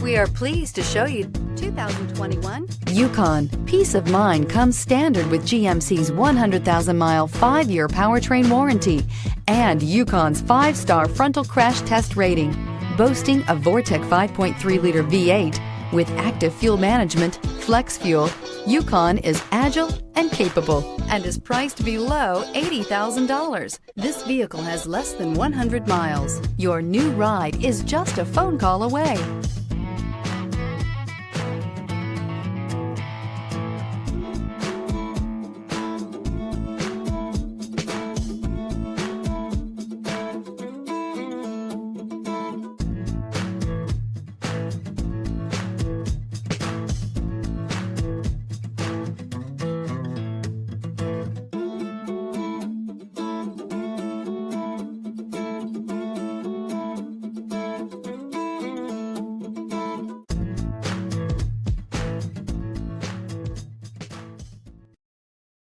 We are pleased to show you 2021 Yukon. Peace of mind comes standard with GMC's 100,000-mile, 5-year powertrain warranty and Yukon's 5-star frontal crash test rating. Boasting a Vortec 5.3-liter V8 with active fuel management, flex fuel, Yukon is agile and capable and is priced below $80,000. This vehicle has less than 100 miles. Your new ride is just a phone call away.